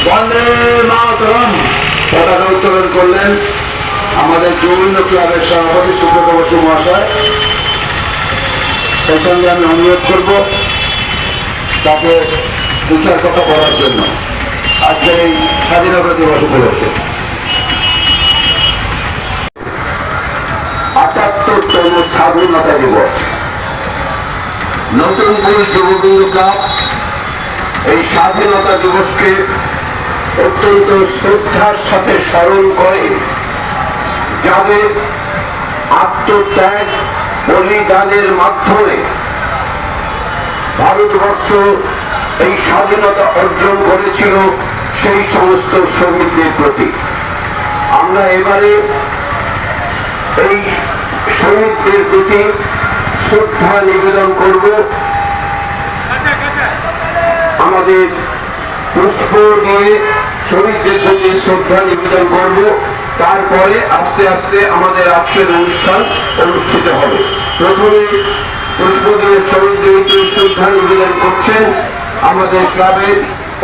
বন্দে মাতরম পতাকা উত্তোলন করলেন আমাদের যৌবীন্দ ক্লাবের সভাপতি সুব্রত বসু মহাশয়। সেই সঙ্গে আমি অনুরোধ করব তাকে দু চার কথা বলার জন্য আজকের এই স্বাধীনতা দিবস উপলক্ষে। ৭৮তম স্বাধীনতা দিবস। নতুনপুর যুববৃন্দ ক্লাব এই স্বাধীনতা দিবসকে অত্যন্ত শ্রদ্ধার সাথে স্মরণ করে, যাদের আত্মত্যাগ বলিদানের মাধ্যমে ভারতবর্ষ এই স্বাধীনতা অর্জন করেছিল, সেই সমস্ত শহীদদের প্রতি আমরা এবারে এই শহীদদের প্রতি শ্রদ্ধা নিবেদন করব। আমাদের পুষ্প দিয়ে শহীদদের প্রতি শ্রদ্ধা নিবেদন করব। তারপরে আস্তে আস্তে আমাদের আজকের অনুষ্ঠান অনুষ্ঠিত হবে। প্রথমে পুষ্প দিয়ে শহীদদের শ্রদ্ধা নিবেদন করছেন আমাদের ক্লাবের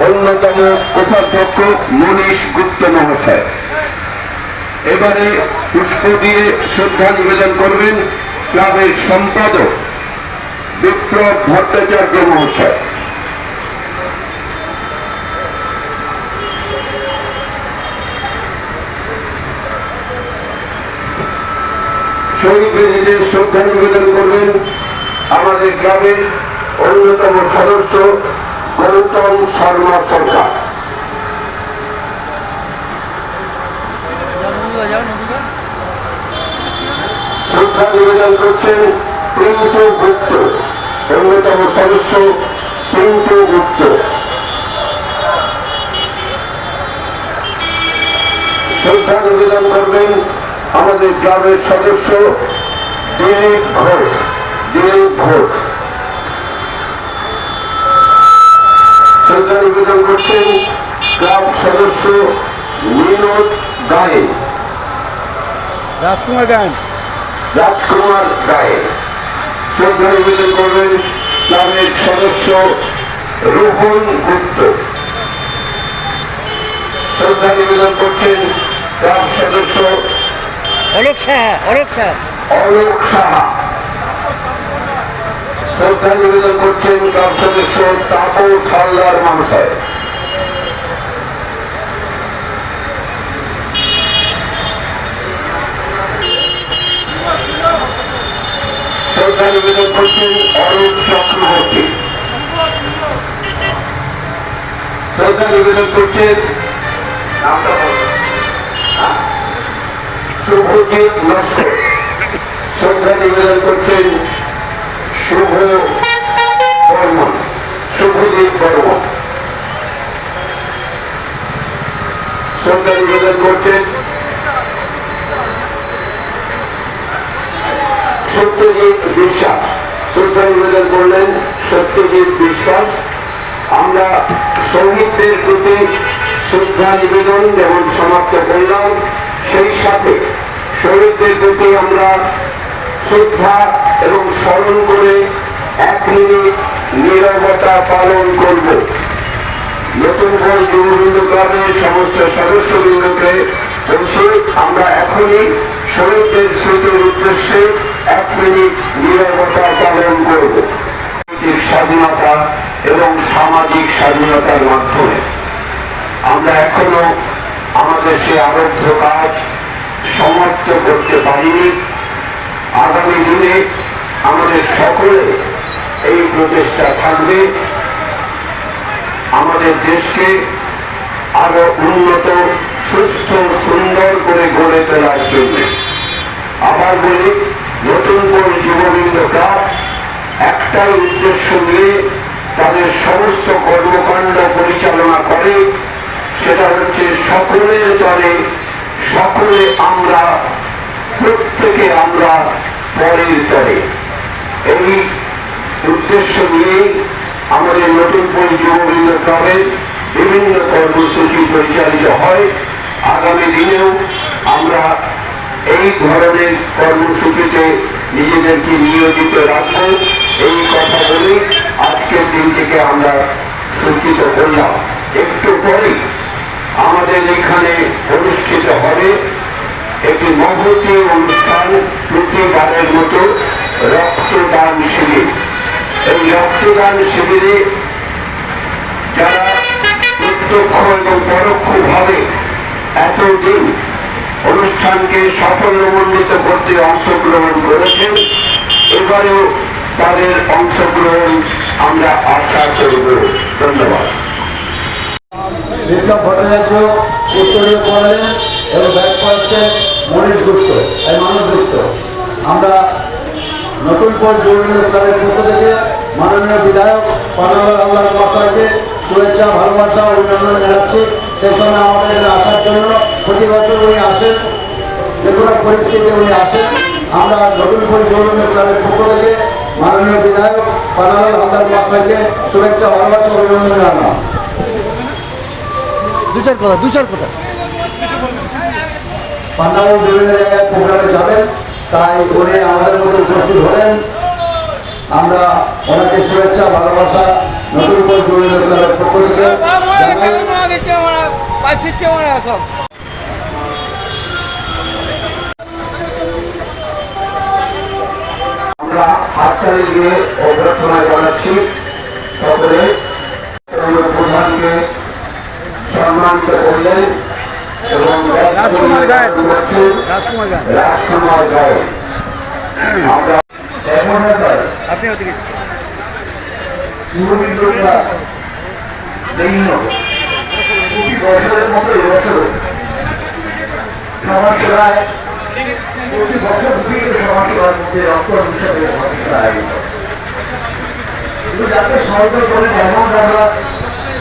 অন্যতম কোষাধ্যক্ষ মনীষ গুপ্ত মহাশয়। এবারে পুষ্প দিয়ে শ্রদ্ধা নিবেদন করবেন ক্লাবের সম্পাদক বিপ্লব ভট্টাচার্য মহাশয়। শহীদদের শ্রদ্ধা নিবেদন করবেন আমাদের ক্লাবের অন্যতম সদস্য গৌতম শর্মা সরকার। শ্রদ্ধা নিবেদন করছেন পিন্টু গুপ্ত, অন্যতম সদস্য পিন্টু গুপ্ত। শ্রদ্ধা নিবেদন করবেন আমাদের ক্লাবের সদস্য দিলীপ ঘোষ। শ্রদ্ধা নিবেদন করছেন ক্লাব সদস্য বিনোদ গায়েন, রাজকুমার গায়েন। শ্রদ্ধা নিবেদন করবেন ক্লাবের সদস্য রোহন গুপ্ত। শ্রদ্ধা নিবেদন করছেন ক্লাব সদস্য অলোক সাহা। শ্রদ্ধা নিবেদন করছেন ক্লাব সদস্য তাপস হালদার মহাশয়। শ্রদ্ধা নিবেদন করছেন অরূপ চক্রবর্তী। শ্রদ্ধা নিবেদন করছেন শুভজিৎ লস্কর। শ্রদ্ধা নিবেদন করছেন শুভজিৎ বর্মন। শ্রদ্ধা নিবেদন করছেন সত্যজিৎ বিশ্বাস। শ্রদ্ধা নিবেদন করলেন সত্যজিৎ বিশ্বাস। আমরা শহীদদের প্রতি শ্রদ্ধা নিবেদন যেমন সমাপ্ত করলাম, সেই সাথে শহীদদের প্রতি আমরা শ্রদ্ধা এবং স্মরণ করে 1 মিনিট নীরবতা পালন করব। নতুনপুর যুববৃন্দ ক্লাবের সমস্ত সদস্যবৃন্দকে বলছি, আমরা এখনই শহীদদের স্মৃতির উদ্দেশ্যে 1 মিনিট নীরবতা পালন করব। স্বাধীনতা এবং সামাজিক স্বাধীনতার মাধ্যমে আমরা এখনো আমাদের সে আরব্ধ কাজ সমাপ্ত করতে পারিনি। আগামী দিনে আমাদের সকলে এই প্রচেষ্টা থাকবে আমাদের দেশকে আরো উন্নত, সুস্থ, সুন্দর করে গড়ে তোলার জন্য। আবার বলি, নতুনপুর যুববৃন্দ ক্লাব একটাই উদ্দেশ্য নিয়ে তাদের সমস্ত কর্মকাণ্ড পরিচালনা করে, সেটা হচ্ছে সকলের দলে সকলে আমরা, প্রত্যেকে আমরা পরের তরে। এই উদ্দেশ্য নিয়ে আমাদের নতুনপুর যুববৃন্দ ক্লাবের বিভিন্ন কর্মসূচি পরিচালিত হয়। আগামী দিনেও আমরা এই ধরনের কর্মসূচিতে নিজেদেরকে নিয়োজিত রাখবো, এই কথা বলে আজকের দিনটিকে আমরা সূচিত করলাম। একটু পরে আমাদের এখানে অনুষ্ঠিত হবে একটি মহতী অনুষ্ঠান, প্রতিবারের মতো রক্তদান শিবির। এই রক্তদান শিবিরে যারা প্রত্যক্ষ এবং পরোক্ষভাবে এতদিন অনুষ্ঠানকে সাফল্যমণ্ডিত করতে অংশগ্রহণ করেছেন, এবারেও তাদের অংশগ্রহণ আমরা আশা করব। ধন্যবাদ। বিপ্লব ভট্টাচার্য উত্তরীয় পড়লেন এবং ব্যাগ পাচ্ছে মনীষ গুপ্ত, মানুষ গুপ্ত। আমরা নতুন পর যৌবন ক্লাবের পক্ষ থেকে মাননীয় বিধায়ক পানালাল হালদার মহাশয়কে শুভেচ্ছা, ভালোবাসা ও অভিনন্দন জানাচ্ছি। সেই সময় আমাদের এখানে আসার জন্য প্রতি বছর উনি আসেন, যে কোনো পরিস্থিতিতে উনি আসেন। আমরা নতুন পর যৌবন ক্লাবের পক্ষ থেকে মাননীয় বিধায়ক পানালাল হালদার মহাশয়কে শুভেচ্ছা, ভালোবাসা ও অভিনন্দন জানালাম। দু চার কথা পান্নাবাবু বিভিন্ন জায়গায় প্রোগ্রামে যাবেন, তাই উনি আমাদের মধ্যে উপস্থিত হলেন। আমরা ওনাকে শুভেচ্ছা, ভালোবাসা নতুন করে জড়িয়ে ক্লাবের পক্ষ থেকে আমরা হাততালি দিয়ে অভ্যর্থনা জানাচ্ছি। সকলে প্রধানকে সম্মানিত করলেন এবং রাজকুমার গায়েন আমরা এমন আপনি বছরের মতো এবছর সমাজসেবায় প্রতি বছর সমাজসেবার মধ্যে রক্তদান হিসাবে কিন্তু যাতে সরকার করে যেমন আমরা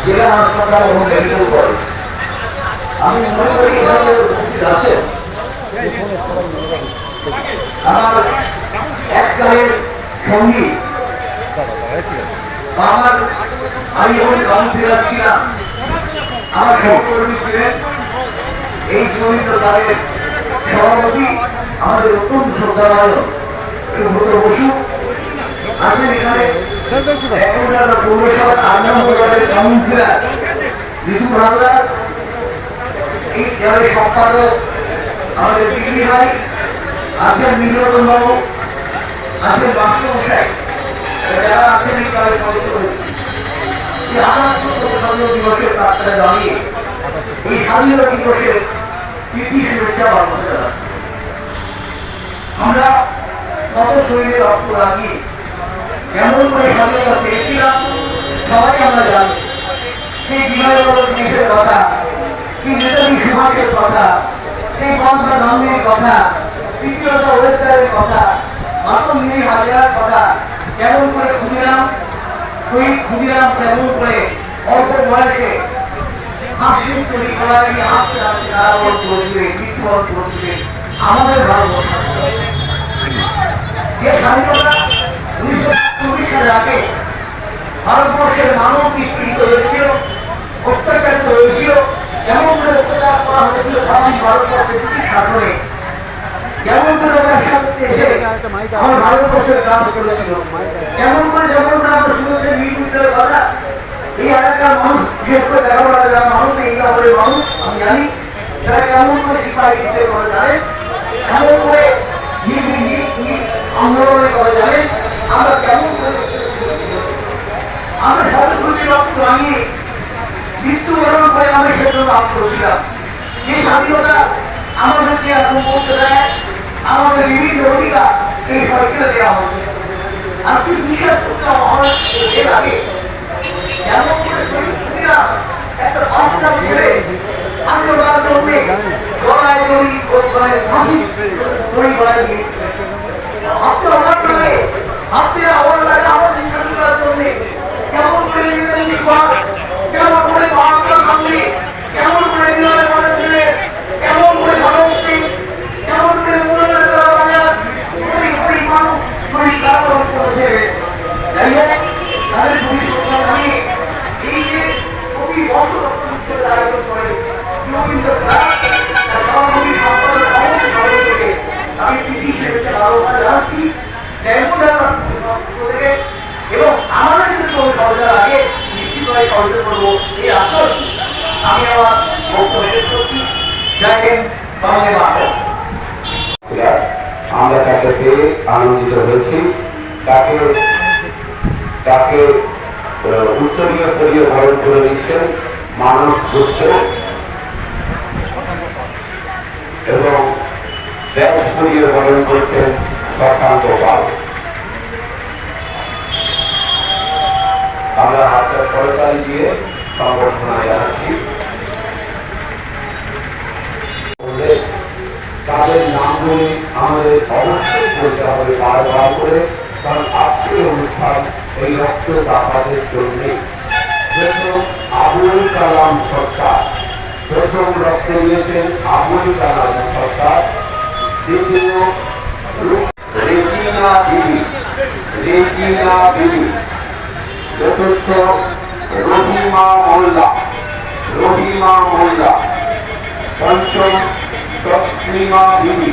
জেলা হাসপাতাল এবং মেডিকেল কলেজ, আমি মনে করি এখানে উপস্থিত আছে আমার এককালের সঙ্গী, আমি যখন কাউন্সিলর ছিলাম, আমার সহকর্মী ছিলেন এই সুমিত্র দলের সভাপতি, আমাদের অত্যন্ত শ্রদ্ধাভাজন সুব্রত বসু আসেন এখানে। এখন পৌরসভার ৮ নম্বর ওয়ার্ডের কাউন্সিলর ঋতু হালদার, এই দলের সম্পাদক আমাদের বিক্রি ভাই আসেন, নীলরতন বাবু আসেন, বাক্সমশাই, যারা আছেন এই দলের সদস্য হয়েছে। স্বাধীনতা দিবসের প্রার্থনা দাঁড়িয়ে এই স্বাধীনতা দিবসের প্রীতি শুভেচ্ছা বার্তা জানাচ্ছি। আমরা কত শরীরে রক্ত লাগিয়ে কেমন করে স্বাধীনতা পেয়েছিলাম সবাই আমরা জানি। সেই বিনয় বাদল জিনিসের কথা, সেই নেতাজি সুভাষের কথা, সেই মহাত্মা গান্ধীর কথা, তৃতীয়তা ওয়েস্টারের কথা, মাতঙ্গিনী হাজার কথা, কেমন করে ক্ষুদিরাম, শহীদ ক্ষুদিরাম কেমন করে অল্প বয়সে হাসির তৈরি করা হাসতে হাসতে কারাবরণ করেছিলেন, মৃত্যুবরণ করেছিলেন আমাদের ভারতবর্ষ। যে স্বাধীনতা 1940 সালের আগে ভারতবর্ষের মানব নিষ্পীড়িত হয়েছিল, অত্যাচারিত হয়েছিল, যেমন করে অত্যাচার করা হয়েছিল স্বাধীন ভারতবর্ষের ব্রিটিশ শাসনে, যেমন করে ব্যবসা করতে এসে আমার ভারতবর্ষের গ্রাস করেছিল, যেমন করে আমরা শুনেছেন মিরপুরের কথা। এই এলাকার মানুষ, বিশেষ করে লেখাপড়া যারা মানুষ, এই শহরের মানুষ আমি জানি, তারা কেমন করে সিপাহীদের কথা জানেন, কেমন করে আন্দোলনের কথা জানেন, আমরা কেমন করে আমরা সাথে শরীর রক্ত লাগিয়ে মৃত্যুবরণ করে আমি সেজন্য লাভ করেছিলাম। যে স্বাধীনতা আমাদেরকে এখন বলতে দেয়, আমাদের বিভিন্ন অধিকার এই সরকারে দেওয়া হয়েছে। আজকে বিশ্বাস করতে হয় এর আগে এমন করে শরীর একটা বাচ্চা ছেলে স্বাধীনতার জন্য গলায় দড়ি ফাঁসি দড়ি গলায় দিয়ে ভাবতে অবাক লাগে, ভাবতে অবাক লাগে আমাদের স্বাধীনতার জন্য কেমন করে নেতাজি কেমন করে মহাত্মা গান্ধী, কেমন করে বিনয় বাদল, কেমন করে ভগৎ সিং, কেমন করে মুরলীধর বাজার, ওই মানুষ শহীদ কারাবরণ করেছে। যাই হোক, তাদের ভবিষ্যৎ আমি এই যে প্রতি বছর রক্তদান আয়োজন করে রবীন্দ্র ক্লাব সভাপতি সম্পাদক থেকে আমি প্রীতি শুভেচ্ছা ভালোবাসা জানাচ্ছি এবং আমাদের কিন্তু সরকার আগে নিশ্চিতভাবে সহযোগ করবো এই আচরণ আমি আমার বক্তব্য শেষ করছি। জয় হিন্দ, বন্দে মাতরম। আমরা তাকে পেয়ে আনন্দিত হয়েছি। তাকে তাকে উত্তরীয় বরণ করে দিচ্ছেন মানস গুপ্ত এবং ব্যাসপুরীয় বরণ করছেন শশাঙ্ক পাল। আমরা হাতের করতালি দিয়ে সংবর্ধনা জানাচ্ছি। তাদের নামগুলি আমাদের অবশ্যই বলতে হবে বারবার করে, কারণ আজকের অনুষ্ঠান এই রক্তদাতাদের জন্য। প্রথম আবুল কালাম সরকার, প্রথম রক্ত দিয়েছেন আবুল কালাম সরকার। দ্বিতীয় রেজিনা বিবি। চতুর্থ রহিমা মোল্লা। পঞ্চম তসলিমা বিবি।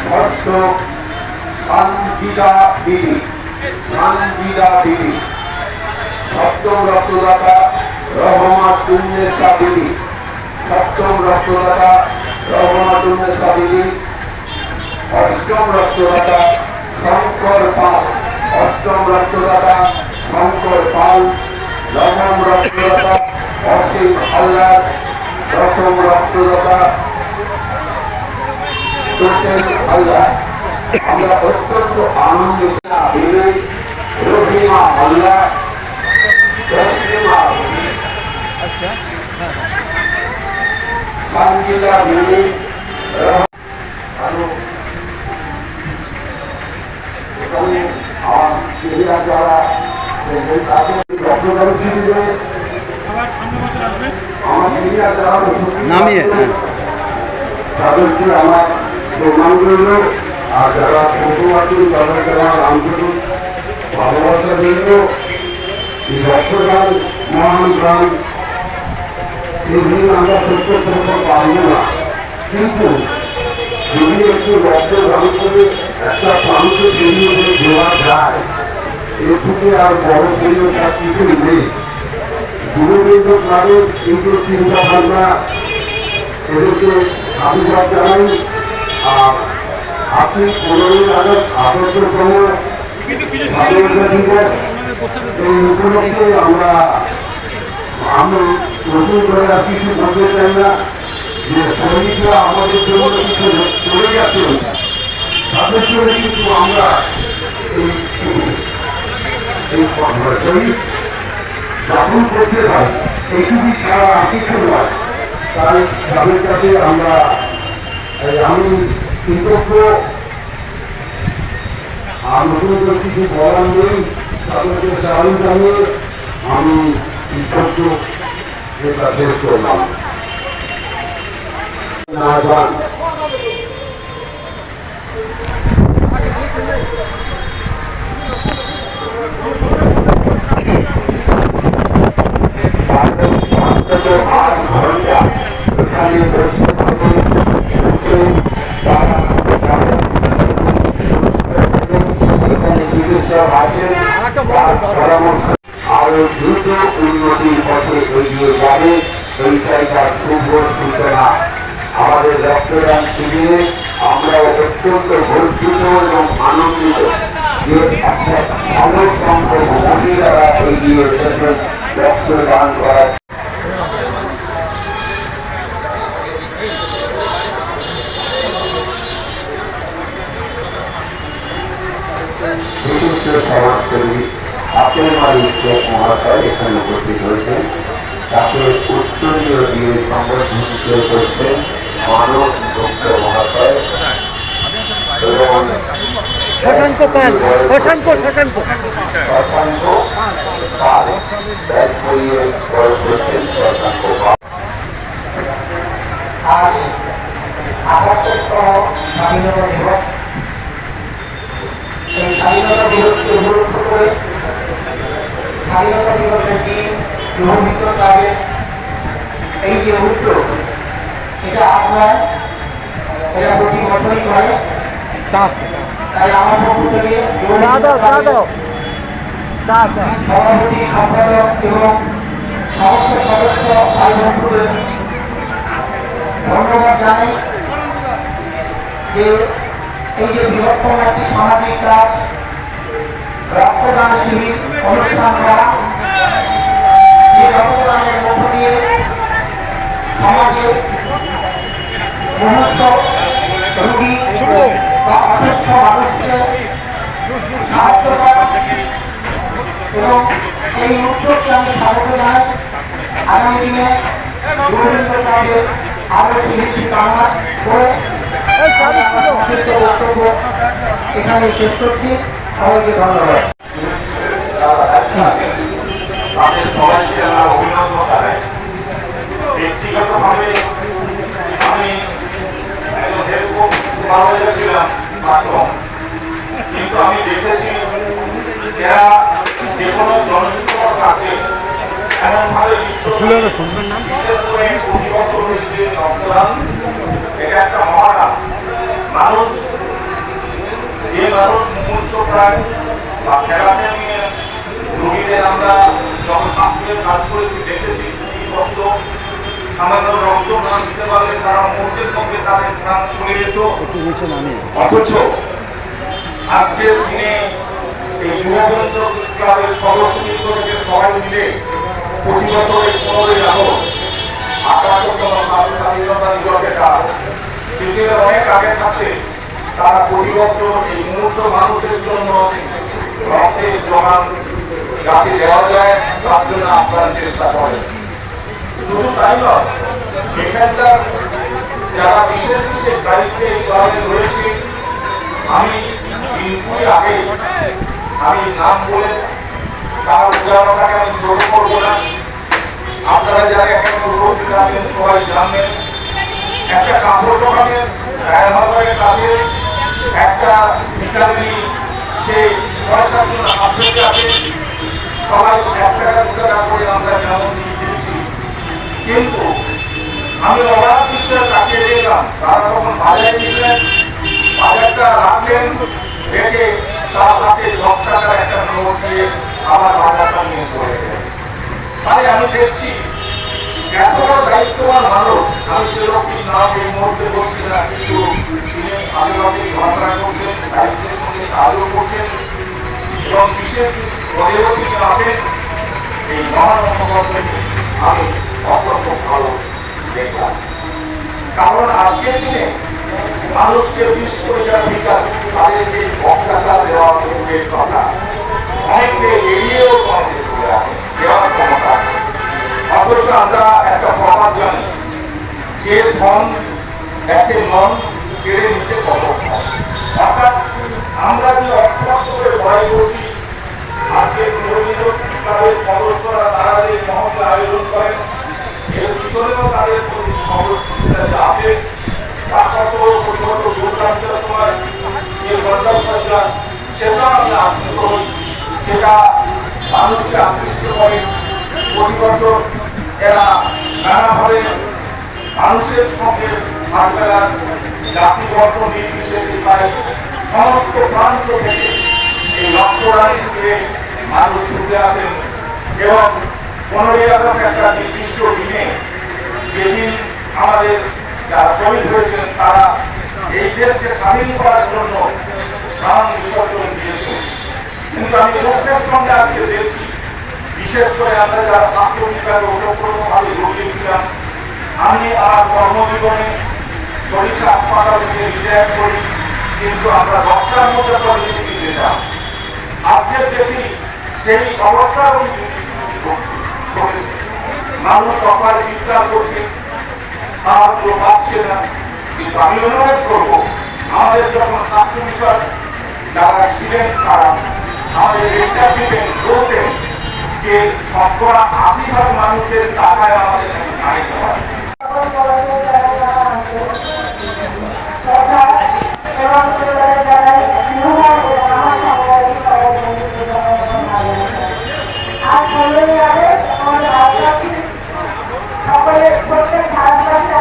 ষষ্ঠ সানজিদা বিবি। সপ্তম রক্তদাতা রহমাতুন্নেসা বিবি। অষ্টম রক্তদাতা শঙ্কর পাল। নবম রক্তদাতা অসীম হালদার। দশম রক্তদাতা তোতেল হালদার। আমরা অত্যন্ত আনন্দিত। রহিমা মোল্লা, সানজিদা বিবি, যারা নামিয়ে তাদেরকে আমার প্রণাম রইল। আর যারা ছোট আছেন তাদেরকে আমার আন্তরিক ভালোবাসা রইল। এই রক্তদান মহান প্রাণ, এদিন আমরা সত্য করতে পারব না, কিন্তু যদি একটু রক্তদান করে একটা প্রাণকে বেরিয়ে দেওয়া যায়, এর থেকে আর বড় পরিণতা কিছুই নেই। গুরুবৃন্দ ক্লাবের এই যে চিন্তা ভাবনা, এদেরকে সাধুবাদ জানাই। আর আপনি 15 আগস্ট 18তম স্বাধীনতা দিবস, এই উপলক্ষে আমি নতুন করে আর কিছু বলতে চাই না, যে শহীদরা আমাদের জন্য কিছু চলে গেছেন, তাদের জন্য কিন্তু আমরা এই শহীদ যাপন করতে পারি, এইটুকু ছাড়া আর কিছু নয়। তাই তাদের কাছে আমি কৃতজ্ঞ। আর নতুন করে কিছু বলার নেই, তাদেরকে চালু জানিয়ে আমি কৃতজ্ঞ এটা শেষ করলাম। আরো দ্রুত উন্নতির পথে এগিয়ে যাবে, এইটাই তার শুভ সূচনা। আমাদের রক্তদান শিবিরে আমরা অত্যন্ত গর্বিত এবং আনন্দিত যে একটা ভালো সংখ্যক মহিলারা এগিয়ে এসেছেন রক্তদান করার। বিশিষ্ট সমাজসেবী আপেল মালিক শেখ মহাশয় এখানে উপস্থিত হয়েছেন। তাকে উত্তরীয় দিয়ে সংবর্ধিত করছেন মানস গুপ্ত মহাশয় এবং শশাঙ্ক পাল। ব্যাগ বইয়ে করছেন শশাঙ্ক পাল। আজ ৭৮তম স্বাধীনতা দিবস। এই স্বাধীনতা দিবসকে উপলক্ষ করে স্বাধীনতা দিবসের দিন গৃহমিত্র ক্লাবের এই যে উদ্যোগ, এটা আপনার এটা প্রতি বছরই করে। তাই আমার পক্ষ থেকে সভাপতি, সম্পাদক এবং সমস্ত সদস্য ভাই বন্ধুদের ধন্যবাদ জানাই যে এই যে বৃহত্তম একটি সামাজিক কাজ রক্তদান শিবির অনুষ্ঠান করা, যে রক্তদানের মধ্য দিয়ে সমাজে মনুষ্য রোগী বা অসুস্থ মানুষকে সাহায্য করা, এবং এই উদ্যোগকে আমি স্বাগত জানাই। আগামী দিনে রবীন্দ্র ক্লাবের আরো শিল্পী কামনা করে বক্তব্য এখানে শেষ করছি। সবাইকে ধন্যবাদ। তাদের সবাইকে আমরা অভিনন্দন জানাই। ব্যক্তিগতভাবে আমি যেরকম সুপারভাইজার ছিলাম প্রাক্তন, কিন্তু আমি দেখেছি এরা যে কোনো জনহিতকর কাজে এমনভাবে লিপ্ত, বিশেষ করে প্রতি বছর যে রক্তদান, এটা একটা মহাদান। যে মানুষ মুমূর্ষু প্রায় বা থ্যালাসেমিয়া রোগীদের আমরা যখন স্বাস্থ্যের কাজ করেছি দেখেছি কি কষ্ট, সামান্য রক্ত না দিতে পারলে তারা মুহূর্তের মধ্যে তাদের প্রাণ চলে যেত। অথচ আজকের দিনে এই যুববন্ধু ক্লাবের সদস্যবৃন্দ থেকে সবাই মিলে প্রতি বছর এই 15ই আগস্ট 78তম স্বাধীনতা দিবসের কাজ পৃথিবীর অনেক আগে থাকতে তারা প্রতি বছর এই মুমূর্ষ মানুষের জন্য রক্তের জোগান যাতে দেওয়া যায় তার জন্য আপনারা চেষ্টা করেন। শুধু তাই নয়, এখানকার যারা বিশেষ বিশেষ দায়িত্বে এই ক্লাবে রয়েছে, আমি দিনগুলি আগে আমি নাম বলে তার উদাহরণটাকে আমি ছোট করবো না। আপনারা যারা এখন পূর্ববর্তী জানবেন সবাই জানবেন, একটা কাপড় দোকানের ব্যবহারের কাছে একটা ভিটামিন সেই পয়সার জন্য আপনাদের কাছে সবাই 1 টাকা 2 টাকা করে আমরা যেমন দিয়ে দিয়েছি, কিন্তু আমি অবাক বিশ্বের কাছে দেখলাম তারা তখন বাজারে নিলেন, বাজারটা রাখলেন, রেখে তার হাতে 10 টাকার একটা নোট দিয়ে আবার বাজারটা নিয়ে চলে গেলেন। তাই আমি দেখছি এত বড় দায়িত্ববান মানুষ, আমি সেরকম নাম এই মুহূর্তে বলছি না, কিন্তু তিনি আশেপাশে ঘটনা করছেন, দায়িত্বের সঙ্গে কাজও করছেন এবং বিশেষ পদেও তিনি আছেন। এই মহান অনুভবকে আমি অত্যন্ত ভালো দেখলাম, কারণ আজকের দিনে মানুষকে বিশেষ করে যারা বিচার তাদেরকে বক্তৃতা দেওয়া কথা অনেককে এড়িয়েও আমাদের চলে আসে দেওয়ার ক্ষমতা। অথচ আমরা একটা প্রবাদ জানি, যে ধন একে মন কেড়ে নিতে কত, অর্থাৎ আমরা যে অর্থ করে বড়াই করছি, আজকে ক্লাবের সদস্যরা তারা যে মহৎ আয়োজন করেন, এর পিছনেও তাদের খবর আছে। তার সত্ত্বেও প্রতিবন্ধ দুর্গান্তের সময় যে গঞ্জাম সরকার, সেটা আমরা আপ্লুত হই, সেটা মানুষকে আকৃষ্ট করে। প্রতি বছর এরা নানাভাবে মানুষের সঙ্গে ভাগবেলার জাতি বর্ণ নির্বিশেষে পায় সমস্ত প্রান্ত থেকে এই রক্তদান শিবিরে মানুষ ছুটে আসেন এবং 15ই আগস্ট একটা নির্দিষ্ট দিনে, যেদিন আমাদের যারা শহীদ হয়েছেন তারা এই দেশকে স্বাধীন করার জন্য প্রাণ বিসর্জন দিয়েছেন। কিন্তু আমি দুঃখের সঙ্গে আজকে দেখছি, বিশেষ করে আমরা যারা স্বাস্থ্য বিভাগে ওতপ্রোতভাবে জড়িয়েছিলাম, আমি আমার কর্মজীবনে সরিষা হাসপাতাল থেকে রিটায়ার করি, কিন্তু আমরা 10টার মধ্যে পরিস্থিতি যেতাম। আজকে দেখি সেই অবস্থা মানুষ সকাল চিৎকার করছে, সাহায্য পাচ্ছে না। কিন্তু আমি অনুরোধ করবো, আমাদের যখন স্বাস্থ্য বিষয় যারা ছিলেন তারা আমাদের লেকচার দিবেন, বলতেন যে 80% মানুষের টাকায় আমাদের আনিতে হয়। সকলের প্রত্যেক ভারতবর্ষে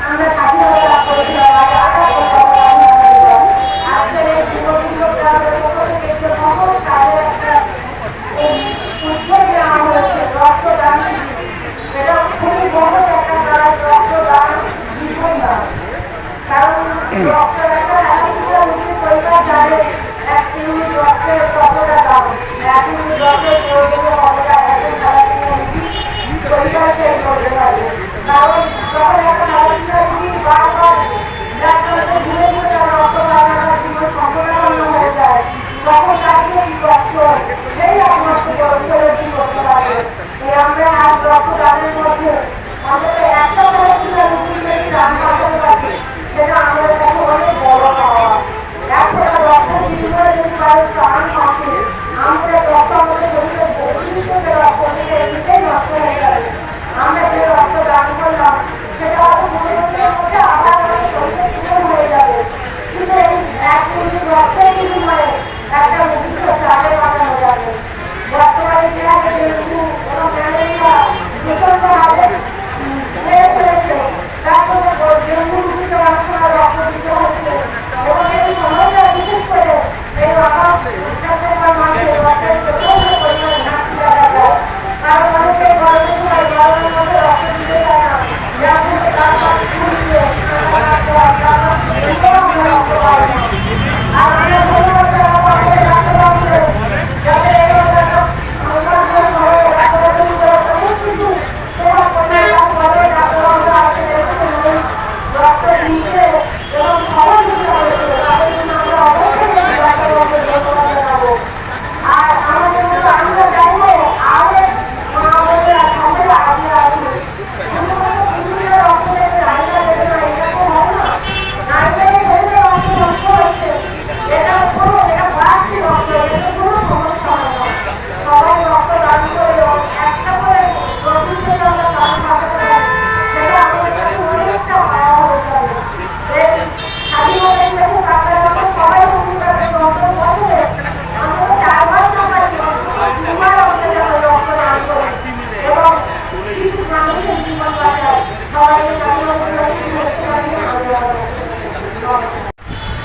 আমরা স্বাধীনতা লাভ করেছিলাম। আজকের এই যুববন্ধু ক্লাবের পক্ষ থেকে মহৎ কাজের একটা এখানে এক ইউনিট রক্তের কতটা দাম, এক ইউনিট রক্তের প্রয়োজনীয় কতটা একজন থ্যালাসেমিয়া পরিবার শেষ করতে পারবে। কারণ যখন একটা থ্যালাসেমিয়া রোগী বারবার ডাক্তারকে ঘুরে ঘুরে তার রক্ত পাওয়ার জীবন সম্পূর্ণ হয়ে যায়, তখন তাকে কি কষ্ট সেই একমাত্র গরিবের কি করতে পারবে। আমরা আজ রক্তদানের মধ্যে অন্তত একটা থ্যালাসেমিয়া রোগীর যদি দান বাঁচাতে পারি, সেটা আমাদের কাছে অনেক বড় পাওয়া। একটা রক্ত বিনিময়ে যদি কারো প্রাণ বাঁচে, আমাদের রক্ত আমাদের শরীরে বহির্ভূত যে রক্ত সেটা এমনিতেই নষ্ট হয়ে যাবে। আমরা যে রক্ত দান করলাম সেটা হয়তো 15 দিনের মধ্যে আবার আমাদের শরীরে পূরণ হয়ে যাবে, কিন্তু এই এক ইউনিট রক্তের বিনিময়ে একটা রোগীকে প্রাণে বাঁচানো যাবে। বর্তমানে যে ডেঙ্গু এবং ম্যালেরিয়া প্রচন্ড হারে বেড়ে চলেছে, তার জন্য ডেঙ্গু রোগীকে অনেক সময় রক্ত দিতে হচ্ছে এবং এই সময়টা বিশেষ করে এই সেপ্টেম্বর মাসে রক্তের প্রচন্ড পরিমাণে ঘাটতি দেখা যায়। কারণ অনেকে গরমের সময় গরমের মধ্যে রক্ত দিতে চায় না, যার ফলে তার কাছে ঘুরিয়ে রক্ত পায় না। আর আমরা ধন্যবাদ জানাবো আমাদের ডাক্তারবাবুদের, যাতে এই রক্ত দিচ্ছে এবং সহযোগিতা করছে, তাদের জন্য আমরা অবশ্যই ডাক্তারবাবুদের ধন্যবাদ জানাবো। আর আমাদের মতো আমরা চাইবো আরো আমাদের সাথে আগে আসুন। শুধুমাত্র পুরুলিয়া রক্ত দেবে, নারীরা দেবে না, এটা তো হবে না। নারীদের শরীরে রক্ত নষ্ট হচ্ছে, এটা বাড়ছে রক্ত, এটা কোনো সমস্যা হয় না। সবাই রক্ত দান করে এবং একটা করে রক্ত থেকে আমরা প্রাণ বাঁচাতে পারি, সেটা আমাদের কাছে অনেকটা মায়া হয়ে যাবে। এই স্বাধীনতা দিবসে ডাক্তারবাবু সবাই ভূমিকাতে রক্ত বছরে অন্তত 4 বার না পারি 2 বার রক্ত দান করে এবং কিছু মানুষের জীবন বাঁচায়। সবাইকে স্বাধীনতা দিবসে শুভেচ্ছা জানিয়ে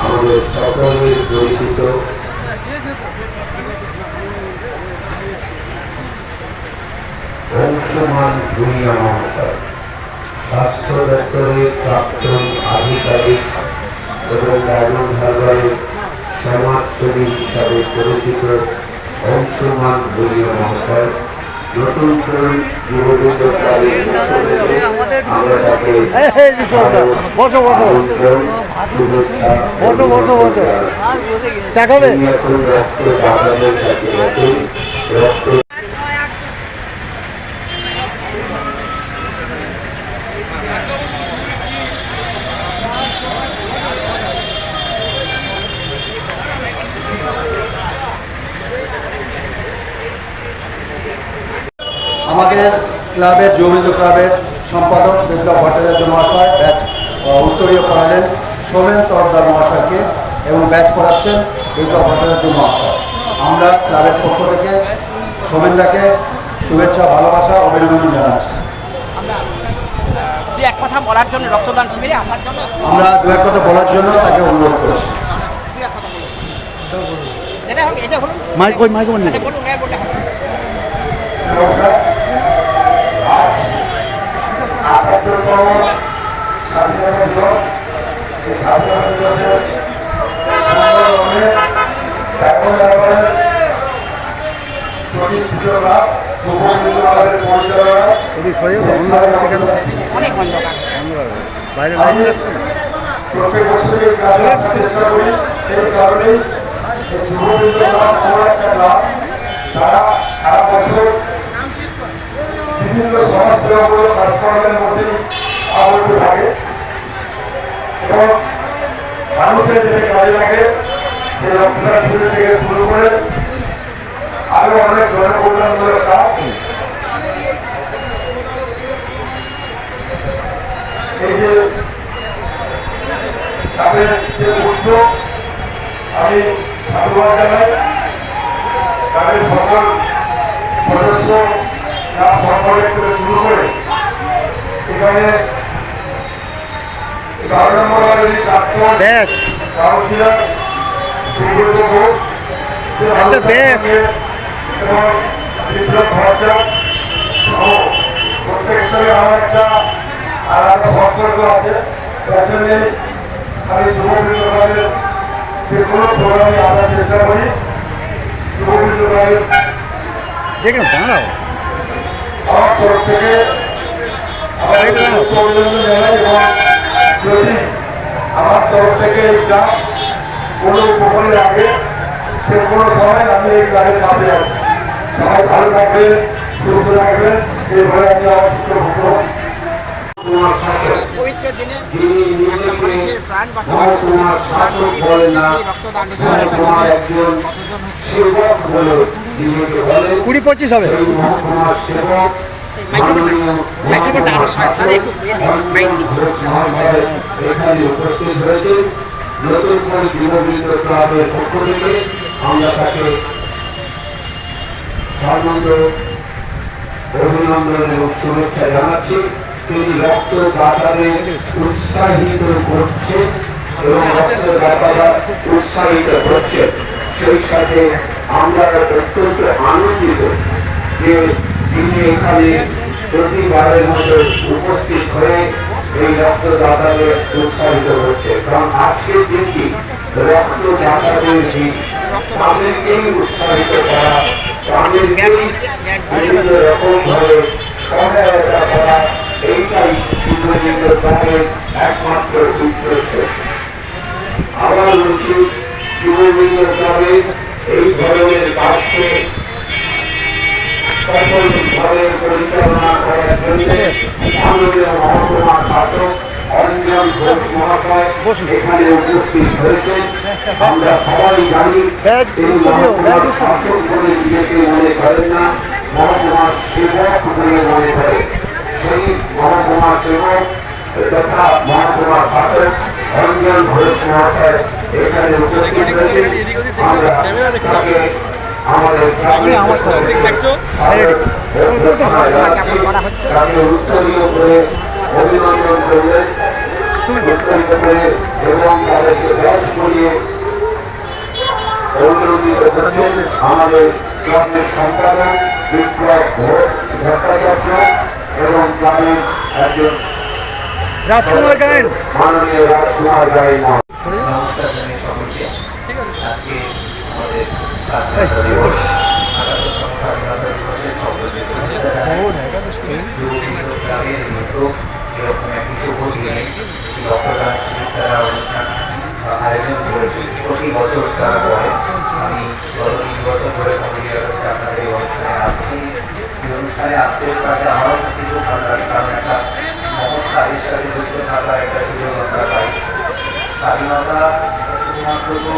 আমাদের সকলের পরিচিত অংশমান ভূঁইয়া মহাশয়, স্বাস্থ্য দপ্তরের প্রাক্তন আধিকারিক এবং ডায়মন্ড হারবারের সমাজসেবী হিসাবে পরিচিত অংশমান ভূঁইয়া মহাশয় নতুন করে যুবদূত ক্লাবের পক্ষ থেকে আমরা তাকে বসো বসো আমন্ত্রণ, শুভেচ্ছা বসো বসো বসো চা খাবে? তিনি এখন রক্ত বাঁচানোর সাথে সাথে রক্ত আমাদের ক্লাবের যৌমিত ক্লাবের সম্পাদক বিপ্লব ভট্টাচার্য মহাশয় ব্যাচ উত্তরীয় করালেন সোমেন তরফদার মহাশয়কে এবং ব্যাচ করাচ্ছেন বিপ্লব ভট্টাচার্য মহাশয়। আমরা ক্লাবের পক্ষ থেকে সোমেনদাকে শুভেচ্ছা, ভালোবাসা, অভিনন্দন জানাচ্ছি। এক কথা বলার জন্য রক্তদান শিবিরে আসার জন্য আমরা দু এক কথা বলার জন্য তাকে অনুরোধ করছি। এটা হোক, এটা বলুন, মাইক ওই মাইক বলুন। এটা বলুন, এটা বলুন। নমস্কার। আজ ৭৮তম স্বাধীনতা দিবস। এই স্বাধীনতা দিবসের সুন্দরভাবে ডায়মন্ড হারবারের প্রতিষ্ঠিত ক্লাব যুবদূত ক্লাবের পরিচালনা অনেক অন্ধকার। আমি প্রত্যেক বছর এই ক্লাবে আসার চেষ্টা করি। এই কারণেই এই যুবদূত ক্লাব এমন একটা ক্লাব যারা সারা বছর বিভিন্ন সমাজসেবামূলক কাজকর্মের মধ্যেই আবদ্ধ থাকে এবং মানুষের যেতে কাজে লাগে সেই রক্তদান শিবির থেকে শুরু করে আরো অনেক জনকল্যাণমূলক কাজ। এই যে তাদের যে উদ্যোগ, আমি সাধুবাদ জানাই। তাদের সকল সদস্য ক্লাব সম্পাদক থেকে শুরু করে এখানে 12 নম্বর ওয়ার্ডের প্রাক্তন কাউন্সিলর সুব্রত ঘোষ এবং বিপ্লব ভট্টাচার্য সহ প্রত্যেকের সঙ্গে আমার একটা আলাদা সম্পর্ক আছে। পেছনে আমি যুবদূত ক্লাবের যে কোনো প্রোগ্রামে আমরা চেষ্টা করি দেখুন দাঁড়াও আমার তরফ থেকে অভিনন্দন জানাই এবং যদি আমার তরফ থেকে এই গ্রাম কোনো উপকারের আগে সে কোনো সময় আমি এই গ্রামের পাশে আছি। সবাই ভালো থাকবেন, সুস্থ থাকবেন, এইভাবে আমি আমার ছোট তোমার শাসক পবিত্র দিনে যিনি নিজেকে মানুষের প্রাণ তোমার শাসক বলে না, রক্তদান তোমার একজন সেবক বলে নিজেকে বলে। 20-25 হবে সেই মহকুমার সেবক মাননীয় মহাশয় এখানে উপস্থিত হয়েছে। নতুন করে যুববৃন্দ ক্লাবের পক্ষ থেকে আমরা তাকে সানন্দ অভিনন্দন এবং শুভেচ্ছা জানাচ্ছি। তিনি রক্তদাতাদের উৎসাহিত করছে এবং রক্তদাতারা উৎসাহিত করছে। সেই সাথে আমরা অত্যন্ত আনন্দিত যে তিনি এখানে প্রতিবারের মতো উপস্থিত হয়ে এই রক্তদাতাদের উৎসাহিত করছে। কারণ আজকের দিনটি রক্তদাতাদের দিন, তাদেরকেই উৎসাহিত করা, তাদেরকেই বিভিন্ন রকম ভাবে সহায়তা করা, এইটাই যুববৃন্দ ক্লাবের একমাত্র উদ্দেশ্য। আবার বলছি, যুববৃন্দ ক্লাবের এই ধরনের কাজকে সফলভাবে পরিচালনা করার জন্য মাননীয় মহকুমা শাসক অঞ্জন ঘোষ মহাশয় এখানে উপস্থিত হয়েছেন। আমরা সবাই জানি তিনি মহকুমার শাসক বলে নিজেকে মনে করেন না, মহকুমার সেবক বলে মনে করেন। সেই মহকুমার সেবক তথা মহকুমার শাসক অঞ্জন ঘোষ মহাশয় এখানে উপস্থিত হয়েছেন। আমরা তাকে আমাদের তাকে উত্তরীয় করে অভিনন্দন করলেন এবং তাদেরকে ব্যাচ করিয়ে অভিনন্দিত করছেন আমাদের ক্লাবের সম্পাদক বিপ্লব ভট্টাচার্য এবং ক্লাবের একজন রাজকুমার গায়েন মাননীয় রাজকুমার গায়েন। নমস্কার জানাই সকলকে। আজকে আমাদের স্বাধীনতা দিবস, ৭৮তম স্বাধীনতা দিবসের সকলকে শুভেচ্ছা জানাই। যুববৃন্দ ক্লাবের উদ্যোগ এরকম একটি শুভ দিনে রক্তদান শিবির তারা অনুষ্ঠান আয়োজন করেছে। প্রতি বছর তারা করে। আমি গত ৩ বছর ধরে কমিটির কাছে আপনাদের এই অনুষ্ঠানে আসছি। এই অনুষ্ঠানে আসতে পারলে আমারও সত্যি খুব ভালো লাগে, কারণ একটা মহৎ কাজের সাথে যুক্ত থাকার একটা সুযোগ আমরা পাই। স্বাধীনতা শুধুমাত্র তো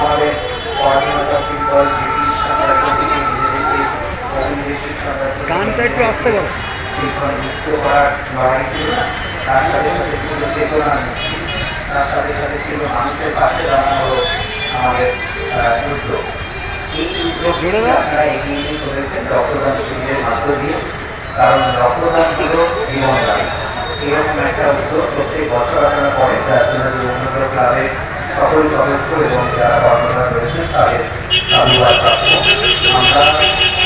আমাদের স্বাধীনতা সিম্বল ব্রিটিশ সাম্রাজ্য থেকে নিজেদেরকে ঔপনিবেশিক সাম্রাজ্য গানটা একটু আসতে বলো। সেইখানে মুক্ত করার লড়াই ছিল না, তার সাথে সাথে ছিল চেতনা মুক্তি, তার সাথে সাথে ছিল মানুষের পাশে দাঁড়ানো আমাদের যুদ্ধ। এই উদ্যোগ আপনারা এগিয়ে নিয়ে চলেছেন রক্তদান শিবিরের মাধ্য দিয়ে, কারণ রক্তদান হল জীবনদান। এরকম একটা উদ্যোগ প্রত্যেক বছর আপনারা করেন, যার জন্য যুববৃন্দ ক্লাবের সকল সদস্য এবং যারা কর্মকর্তা রয়েছেন তাদের সাধুবাদ প্রাপ্য। আমরা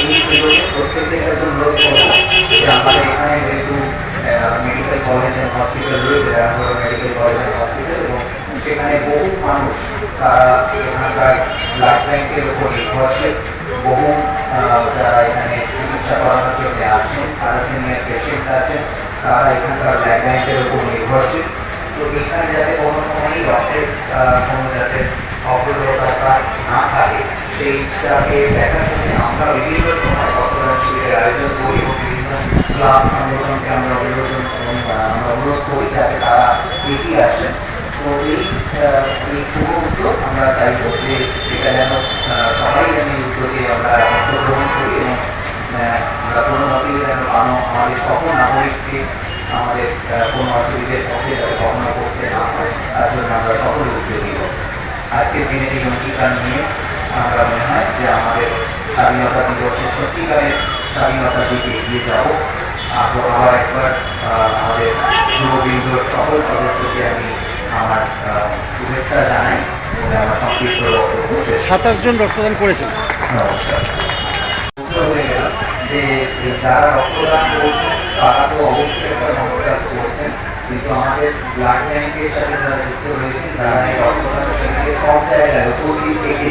এই সুযোগে প্রত্যেকের কাছে অনুরোধ করব যে আমাদের এখানে যেহেতু মেডিকেল কলেজ অ্যান্ড হসপিটাল রয়েছে, Rampur medical college and hospital, এবং সেখানে বহু মানুষ তারা এখানকার ব্লাড ব্যাঙ্কের উপর নির্ভরশীল, বহু যারা এখানে চিকিৎসা করানোর জন্য আসেন, তারা সিনিয়র পেশেন্ট আছেন, তারা এখানকার ব্লাড ব্যাঙ্কের উপর নির্ভরশীল। তো এখানে যাতে কোনো সময়ই রক্তের কোনো যাতে অগ্রতা না থাকে, সেইটাকে দেখার জন্য আমরা বিভিন্ন সময় রক্তদান শিবিরের আয়োজন করি এবং বিভিন্ন ক্লাব সংগঠনকে আমরা অনুরোধ করি যাতে তারা এগিয়ে আসেন। তো এই শুভ উদ্যোগ আমরা চাইব যে এটা যেন সবাই যেন এই উদ্যোগে আমরা অংশগ্রহণ করি এবং আমরা কোনো মতেই যেন আমাদের সকল নাগরিককে আমাদের কোনো অসুবিধার পক্ষে যাতে কখনো করতে না হয়, তার জন্য আমরা সকল উদ্যোগী হব। আজকের দিনে এই অঙ্গীকার নিয়ে আমরা মনে হয় যে আমাদের স্বাধীনতা দিবসের সত্যিকারের স্বাধীনতার দিকে এগিয়ে যাব। আবার একবার আমাদের যুববৃন্দর সকল সদস্যকে আমি আমার শুভেচ্ছা জানাই এবং আমার সংক্ষিপ্ত বক্তব্য শেষ। 27 জন রক্তদান করেছেন। নমস্কার। হয়ে গেল যে যারা রক্তদান করছেন তারা তো অবশ্যই একটা রক্তদান করছেন, কিন্তু আমাদের ব্লাড ব্যাংকের সাথে যারা যুক্ত রয়েছেন, যারা এই রক্তদান শিবিরের সব জায়গায় উপস্থিত থেকে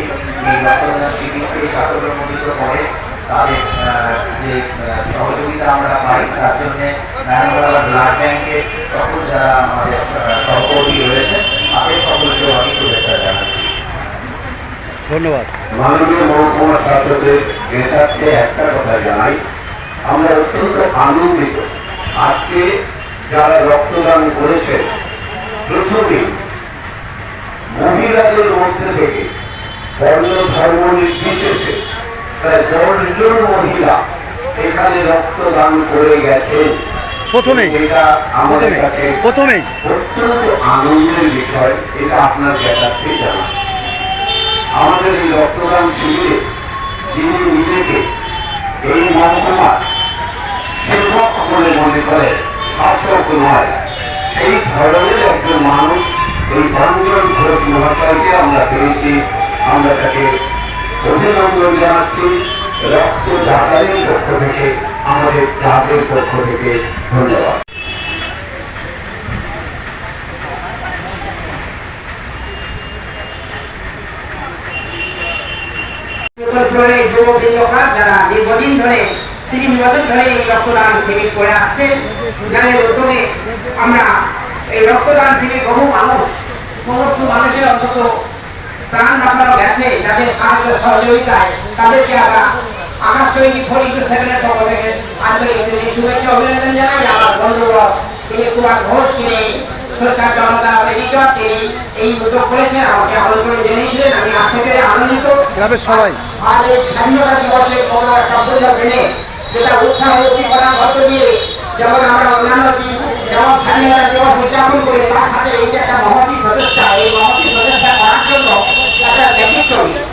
এই রক্তদান শিবিরকে সাফল্যমণ্ডিত করে তাদের যে সহযোগিতা আমরা পাই তার জন্য নারায়ণগড় ব্লাড ব্যাংকের সকল যারা আমাদের সহকর্মী রয়েছে তাদের সকলকেও আমি শুভেচ্ছা জানাচ্ছি। ধন্যবাদ। মাননীয় মহকুমা শাসকের নেতাকে একটা কথা জানাই, আমরা অত্যন্ত আনন্দিত আজকে যারা রক্তদান করেছেন। প্রথমে মহিলাদের মধ্যে থেকে বর্ণ ধর্ম নির্বিশেষে প্রায় 10 জন মহিলা এখানে রক্তদান করে গেছেন। প্রথমেই এটা আমাদের কাছে প্রথমেই অত্যন্ত আনন্দের বিষয়, এটা আপনার জ্ঞাতার্থে জানা। আমাদের এই রক্তদান শিবিরে যিনি নিজেকে এই মহকুমার সেবক বলে মনে করে, শাসক নয়, সেই ধরনের একজন মানুষ এই রঞ্জন ঘোষ মহাশয়কে আমরা পেয়েছি। আমরা তাকে অভিনন্দন জানাচ্ছি রক্তদাতাদের পক্ষ থেকে, আমাদের ক্লাবের পক্ষ থেকে ধন্যবাদ। যারা দীর্ঘদিন ধরে 30 বছর ধরে এই রক্তদান শিবির করে আসছে, যাদের উদ্যোগে আমরা এই রক্তদান শিবির বহু মানুষের অন্তত প্রাণ বাঁচানো গেছে, যাদের সাহায্য সহযোগিতায় তাদেরকে আমরা আকাশ সৈনিক 4x7-এর পক্ষ থেকে আন্তরিক শুভেচ্ছা অভিনন্দন জানাই। আমার বন্ধুবর তিনি কুমার ঘোষ, তিনি সরকার জনতা এডিটর, তিনি এই উদ্যোগ করেছেন, আমাকে আমন্ত্রণ জানিয়েছিলেন, আমি আসতে পেরে আনন্দিত। ক্লাবের সবাই আজ এই স্বাধীনতা দিবসের দিনে যেটা উৎসাহ উদ্দীপনার মধ্য দিয়ে যেমন আমরা অন্যান্য দিন যেমন স্বাধীনতা দিবস উদযাপন করি, তার সাথে এই যে একটা মহতি প্রচেষ্টা, এই মহতি প্রচেষ্টা করার জন্য একটা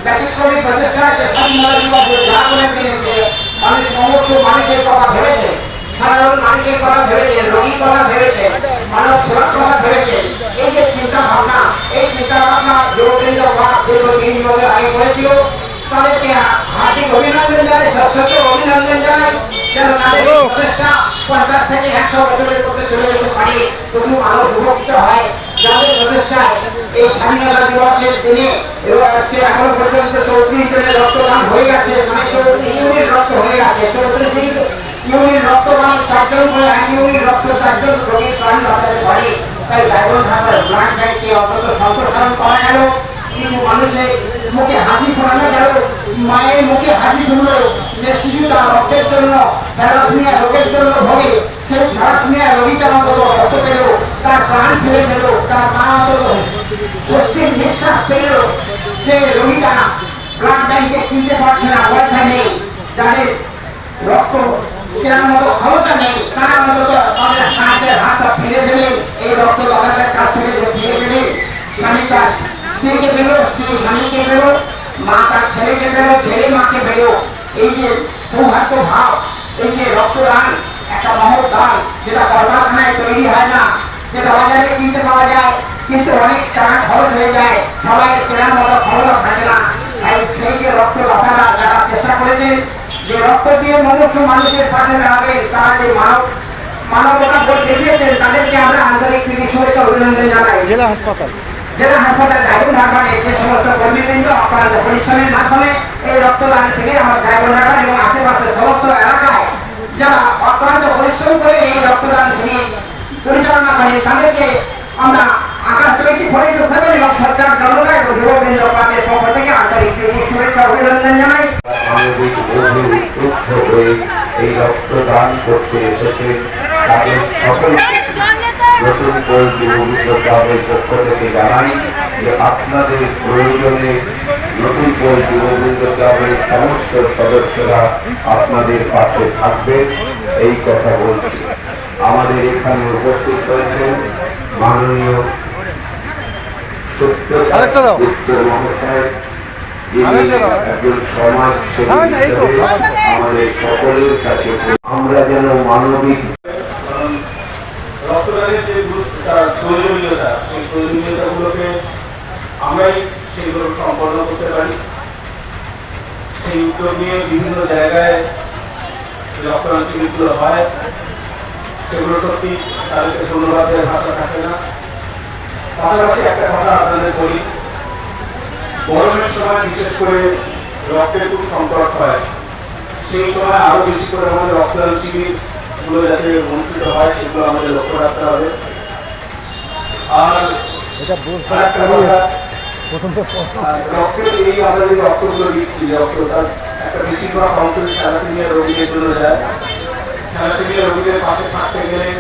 ব্যতিক্রমী প্রচেষ্টা যে স্বাধীনতা দিবস উদযাপনের দিনে যে মানুষের কথা ভেবেছে, সাধারণ মানুষের কথা ভেবেছে, রোগীর কথা ভেবেছে, মানব সেবার কথা ভেবেছে। এই যে চিন্তা ভাবনা, এই চিন্তা ভাবনা যুববৃন্দ বা দীর্ঘ 3 বছর আগে করেছিল, তাদেরকে হার্দিক অভিনন্দন জানাই, সশ্রদ্ধ অভিনন্দন জানাই। যেন তাদের প্রচেষ্টা 50 থেকে 100 বছরের মধ্যে চলে যেতে পারে, তবু মানুষ উপকৃত হয়। যাদের প্রচেষ্টায় এই স্বাধীনতা দিবসের দিনে এবং আজকে এখনো পর্যন্ত 34 জনের রক্তদান হয়ে গেছে, মানে 34 ইউনিট রক্ত হয়ে গেছে। 34 ইউনিট রক্ত মানে 4 জন করে 1 ইউনিট রক্ত 4 জন রোগীর প্রাণ বাঁচাতে পারে। তাই ডায়মন্ড হারবার ব্লাড ব্যাংককে অন্তত সম্প্রসারণ করা গেল, কিছু মানুষের মুখে হাসি ফোটানো গেল, মায়ের মুখে হাসি ফুটলো যে শিশুটা রক্তের জন্য থ্যালাসেমিয়া রোগের জন্য ভোগে, সেই থ্যালাসেমিয়া রোগীটা অন্তত রক্ত পেল, তার প্রাণ ফিরে পেল, তার মা অন্তত স্বস্তির নিঃশ্বাস পেল। যে রোগীটা ব্লাড ব্যাংকে কিনতে পারছে না, পয়সা নেই, যাদের রক্ত কেনার মতো ক্ষমতা নেই, তারা অন্তত তাদের সাহায্যের হাতটা ফিরে পেলেন। এই রক্তদাতাদের কাছ থেকে যে ফিরে পেলেন, স্বামী তার স্ত্রীকে পেল, স্ত্রী স্বামীকে পেল, মা তার ছেলেকে পেল, ছেলে মাকে পেল। এই যে সৌহার্দ্য ভাব, এই যে রক্তদান একটা মহৎ দান, যেটা কলকারখানায় তৈরি হয় না, যেটা বাজারে কিনতে পাওয়া যায়, কিন্তু অনেক টাকা খরচ হয়ে যায়, সবাই কেনার মতো খরচ থাকে না। তাই সেই যে রক্তদাতারা যারা চেষ্টা করেছেন যে রক্ত দিয়ে মানুষের পাশে দাঁড়াবে, তারা যে মানবতা বোধ দেখিয়েছেন, তাদেরকে আমরা আন্তরিক শুভেচ্ছা অভিনন্দন জানাই। জেলা হাসপাতাল ডায়মন্ড হারবারের যে সমস্ত কর্মীবৃন্দ আপনার পরিশ্রমের মাধ্যমে এই রক্তদান শিবির আমার ডায়মন্ড হারবার এবং আশেপাশের সমস্ত এলাকায় যারা অক্লান্ত পরিশ্রম করে এই রক্তদান শিবির পরিচালনা করে, তাদেরকে আমরা আকাশ সমিতি 4x7 এবং সরকার জনতা এবং যুববৃন্দ ক্লাবের পক্ষ থেকে আন্তরিক শুভেচ্ছা অভিনন্দন জানাই। মানবিক উদ্বুদ্ধ হয়ে এই রক্তদান করতে এসেছে তাদের সকলকে নতুন কোল যুববৃন্দ ক্লাবের পক্ষ থেকে জানাই যে আপনাদের প্রয়োজনে নতুন কোল যুববৃন্দ ক্লাবের সমস্ত সদস্যরা আপনাদের পাশে থাকবে, এই কথা বলছি। আমাদের এখানে উপস্থিত রয়েছেন মাননীয় সত্যতা উত্তর মহাশয়, একজন সমাজ আমাদের সকলের কাছে আমরা যেন মানবিক রক্তদানের যে প্রয়োজনীয়তা, সেই প্রয়োজনীয়তাগুলোকে আমরাই সেগুলো সম্পন্ন করতে পারি। সেই উদ্যোগ নিয়ে বিভিন্ন জায়গায় রক্তদান শিবিরগুলো হয়, সেগুলো সত্যি তাদেরকে ধন্যবাদ দেওয়ার ভাষা থাকে না। পাশাপাশি একটা কথা আপনাদের বলি, গরমের সময় বিশেষ করে রক্তের খুব সংকট হয়, সেই সময় আরো বেশি করে আমাদের রক্তদান শিবিরগুলো যাতে অনুষ্ঠিত হয় সেগুলো আমাদের লক্ষ্য রাখতে হবে। আর আরেকটা কথা, রক্তের এই আমরা যে রক্তগুলো দিচ্ছি, রক্ত তার একটা বেশিরভাগ অংশ থ্যালাসেমিয়া রোগীদের জন্য যায়। থ্যালাসেমিয়া রোগীদের পাশে থাকতে গেলে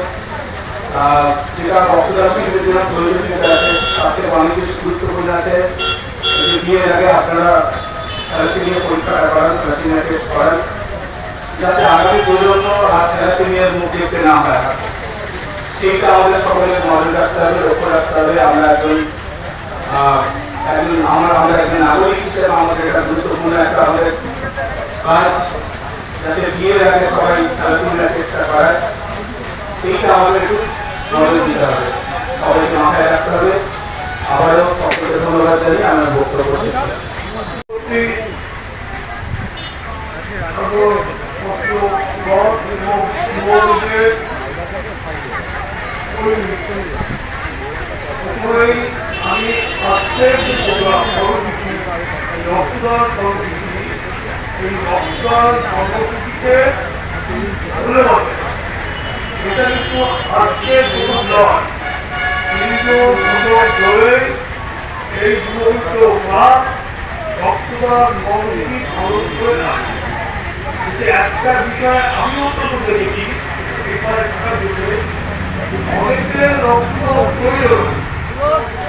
যেটা রক্তদান শিবিরের জন্য প্রয়োজনীয়তা আছে তার থেকে অনেক বেশি গুরুত্বপূর্ণ আছে। বিয়ের আগে আপনারা থ্যালাসেমিয়া পরীক্ষাটা করান, থ্যালাসেমিয়া টেস্ট করান, যাতে আগামী প্রজন্ম আর থ্যালাসেমিয়ার মুখ দেখতে না হয়। সেইটা আমাদের সকলের নজর রাখতে হবে, লক্ষ্য রাখতে হবে। আমরা একজন নাগরিক হিসেবে আমাদের একটা গুরুত্বপূর্ণ একটা আমাদের কাজ, যাতে বিয়ের আগে সবাই থ্যালাসেমিয়া টেস্টটা করায়। এইটা আমাদের একটু নজর দিতে হবে, সবাইকে মাথায় রাখতে হবে। আবারও সকলকে ধন্যবাদ জানিয়ে আমার বক্তব্য শেষ করছি। আমি আজকের যে প্রোগ্রাম রক্তদান কর্মসূচি, এই রক্তদান কর্মসূচিকে ধন্যবাদ। এটা কিন্তু আজকের শুধু নয়, দীর্ঘ বছর ধরে এই যুবক রক্তদান কর্মসূচি পালন করে থাকে। একটা বিষয় আমি অন্তত দেখেছি, অনেকের রক্ত প্রয়োজন,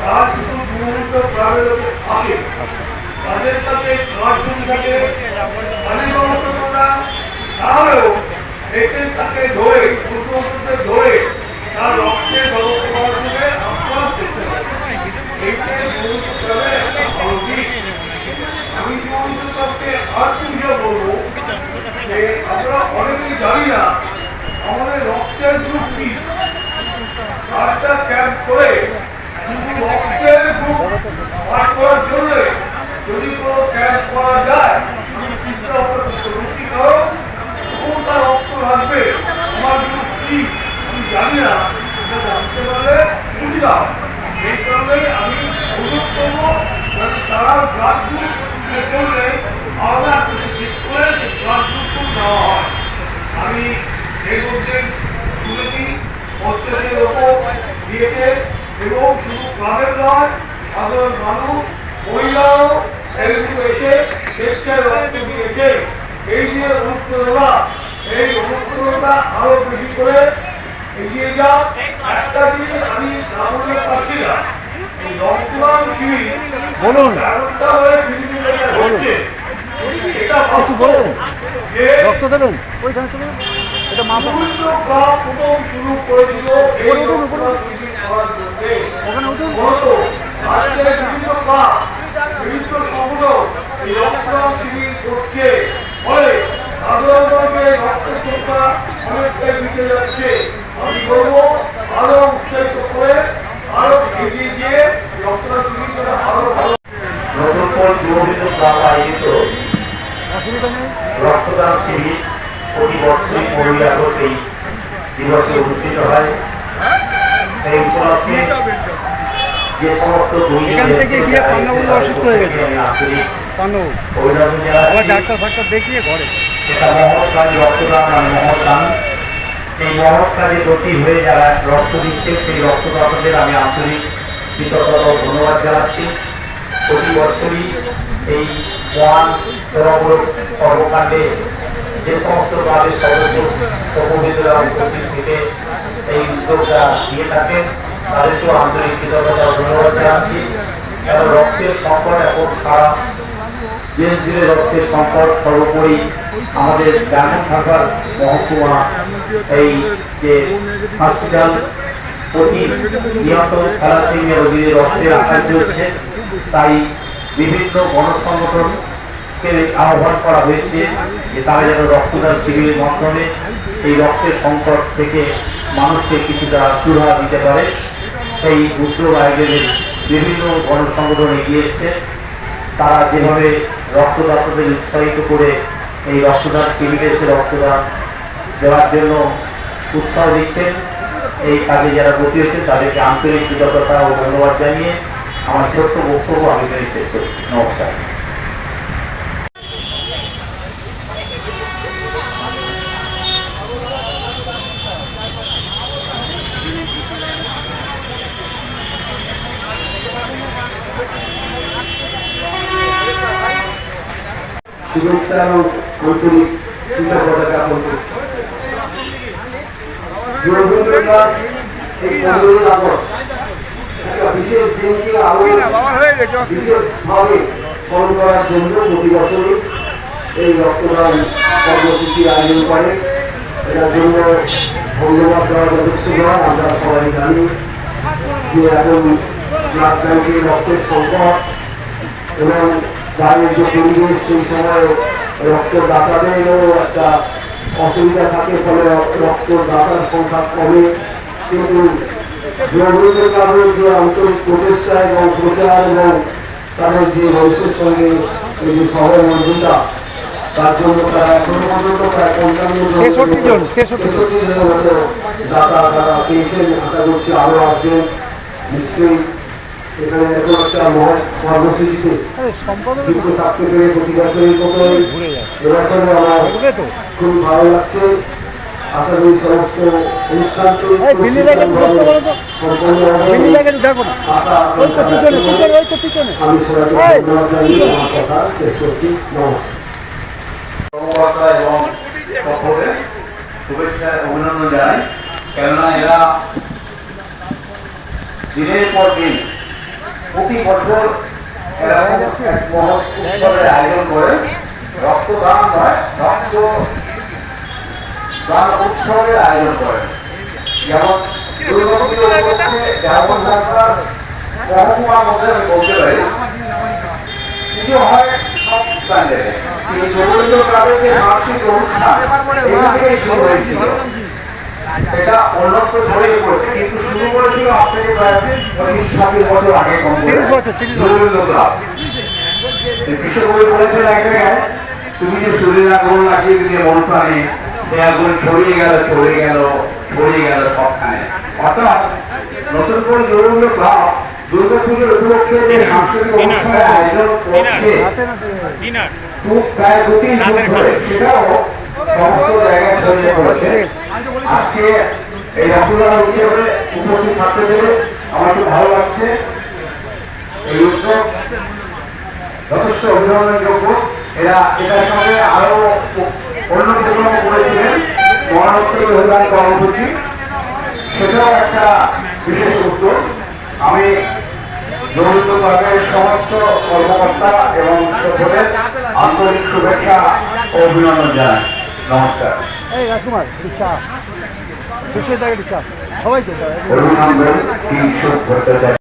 তার কিছু মুহূর্ত প্রাণের আসে, তাদের সাথে কার্টুন থাকে, তাদের ব্যবস্থা তাহলেও এতে তাকে ধরে ধরে তার রক্তের ব্যবস্থা করার জন্য আপনার চেষ্টা করে। এইটাই মুহূর্ত প্রাণের একটা ভালো দিক। আমি মুহূর্তকে আর কিছু বলবো যে আমরা অনেকেই জানি না আমাদের রক্তের গ্রুপ কি। একটা ক্যাম্প করে শুধু রক্তের গ্রুপ পাঠ করার জন্য যদি কোনো ক্যাম্প করা যায়, রুচি করো তখন তার রক্ত লাগবে, আমার গ্রুপ কি আমি জানি না, এটা জানতে পারলে সুবিধা। এই কারণে আমি অনুরোধ করবো তারা ব্লাড গ্রুপ করলে আলাদা ঠিক করে ব্লাড গ্রুপ নেওয়া হয়। আমি এই মধ্যে শুনেছি প্রত্যেকের ওপর দিয়েছে এবং শুধু গ্রামের নয়, সাধারণ মানুষ, মহিলাও এসে স্বেচ্ছায় রক্ত দিয়েছে। এই যে অনুপ্রেরণা, এই অনুপ্রেরণা আরো বেশি করে এগিয়ে যাক। একটা জিনিস আমি না বলতে পারছি না, এই রক্তদান শিবির বলুন এমনটা হয়ে বিভিন্ন জায়গায় হচ্ছে, এটা বলুন যে রক্ত দেবেন ওইখানে চলে এটা মা প্রথম শুরু করে দিল এই রক্তদান শিবির করার জন্য। ওখানে উঠুন আজকে বিভিন্ন ক্লাব, বিভিন্ন সংগঠন এই রক্তদান শিবির করছে, ফলে সাধারণভাবে রক্তের সংখ্যা অনেকটাই মিটে যাচ্ছে। আমি বলবো আরো উৎসাহিত করে আরো এগিয়ে গিয়ে রক্তদান শিবির করে আরো ভালো। নতুন যুবদীপ ক্লাব আয়োজিত রক্তদান শিবির প্রতি বছরই 15 আগস্ট এই দিবসে অনুষ্ঠিত হয়। সেই উপলক্ষে যে সমস্ত অসুস্থ হয়ে গেছে ডাক্তার ফাক্তার দেখিয়ে ঘরে সেটা মহৎ কাজ, রক্তদান আর মহৎ দান। এই মহৎ কাজে ব্রতী হয়ে যারা রক্ত দিচ্ছে সেই রক্তদাতাদের আমি আন্তরিক কৃতজ্ঞতা ও ধন্যবাদ জানাচ্ছি। প্রতি বছরই এই মহান সেবামূলক কর্মকাণ্ডে যে সমস্ত ক্লাবের সদস্য উপকৃতরা উপস্থিত থেকে এই উদ্যোগটা দিয়ে থাকেন তাদেরকেও আন্তরিক কৃতজ্ঞতা ও ধন্যবাদ জানাচ্ছি। কারণ রক্তের সংকট এখন সারা দেশ জুড়ে রক্তের সংকট, সর্বোপরি আমাদের গ্রামীণ ঢাকার মহকুমা এই যে হসপিটাল প্রতি নিহত থ্যালাসেমিয়া রোগীদের রক্তের আকার চলছে, তাই বিভিন্ন গণসংগঠনকে আহ্বান করা হয়েছে যে তারা যেন রক্তদান শিবিরের মাধ্যমে এই রক্তের সংকট থেকে মানুষকে কিছুটা সুরাহা দিতে পারে। সেই উদ্যোগ আয়োজনের বিভিন্ন গণসংগঠন এগিয়ে এসছে। তারা যেভাবে রক্তদাতাদের উৎসাহিত করে এই রক্তদান শিবিরে এসে রক্তদান দেওয়ার জন্য উৎসাহ দিচ্ছেন, এই কাজে যারা ব্রতী হয়েছেন তাদেরকে আন্তরিক কৃতজ্ঞতা ও ধন্যবাদ জানিয়ে আমার ছোট্ট বক্তব্য আমি এখানেই শেষ করি। নমস্কার। শুভেচ্ছা এবং আন্তরিক কৃতজ্ঞতা জ্ঞাপন করছি। রবীন্দ্রনাথ এই 15ই আগস্ট একটা বিশেষ দিনকে আরো বিশেষভাবে স্মরণ করার জন্য প্রতি বছরই এই রক্তদান কর্মসূচির আয়োজন করে। এটার জন্য ধন্যবাদ দেওয়া যথেষ্ট নয়। আমরা সবাই জানি যে এখন ব্লাড ব্যাংকে রক্তের সংকট এবং গাড়ির যে পরিবেশ, সেই সময় রক্তদাতাদেরও একটা অসুবিধা থাকে, ফলে রক্তদাতার সংখ্যা কমে। কিন্তু রবীন্দ্রনাথের যে আন্তরিক প্রচেষ্টা এবং প্রচার এবং তাদের যে মানুষের সঙ্গে এই যে সহমর্মিতা, তার জন্য তারা এখনো পর্যন্ত প্রায় 55 জন মতো দাতা তারা পেয়েছেন। আশা করছি আরো আসবেন নিশ্চয়ই। এখানে এরকম একটা মহৎ কর্মসূচিতে যুক্ত থাকতে পেরে প্রতি বছরের মতোই এবছরে আমার খুব ভালো লাগছে। আশা করি সমস্ত অনুষ্ঠানটি সম্পন্ন হবে। আমি সবাইকে ধন্যবাদ জানিয়ে আমার কথা শেষ করছি। নমস্কার। এবং সকলকে শুভেচ্ছা অভিনন্দন জানাই। কেননা এরা দিনের পর দিন প্রতি বছর এরকম এক মহৎ উৎসবের আয়োজন করে, রক্তদান নয় রক্তদান উৎসবের আয়োজন করে। যেমন দুর্গাপুজো উপলক্ষে যেমন সরকার মহকুমার মধ্যে আমি বলতে পারি পুজো হয় সব প্যান্ডেলে। এই রবীন্দ্র ক্লাবের যে বার্ষিক অনুষ্ঠান এখান থেকেই শুরু হয়েছিল। এটা অন্যত্র ছড়িয়ে পড়েছে, কিন্তু শুরু করেছিল আজ থেকে প্রায় 25-26 বছর আগে। রবীন্দ্র ক্লাব বিশ্বকবি বলেছেন এক জায়গায়, তুমি যে শরীর আগুন লাগিয়ে দিলে মন প্রাণে, সে আগুন ছড়িয়ে গেল সবখানে। অর্থাৎ নতুন করে রবীন্দ্র ক্লাব দুর্গাপুজোর উপলক্ষে যে সাংস্কৃতিক অনুষ্ঠানের আয়োজন করছে প্রায় 2-3 যুগ ধরে, সেটাও সমস্ত জায়গায় ছড়িয়ে পড়েছে। আজকে এই রক্তদান উৎসবে উপস্থিত থাকতে পেরে আমার খুব ভালো লাগছে। এই উৎসব যথেষ্ট অভিনন্দনযোগ্য। এটার সঙ্গে আরো অন্য প্রোগ্রাম করেছিলেন মরণোত্তর অভিযান কর্মসূচি, সেটাও একটা বিশেষ উদ্যোগ। আমি রবীন্দ্র ক্লাবের সমস্ত কর্মকর্তা এবং সভ্যদের আন্তরিক শুভেচ্ছা ও অভিনন্দন জানাই। নমস্কার। রাজকুমার চা সবাই তো অভিনন্দন।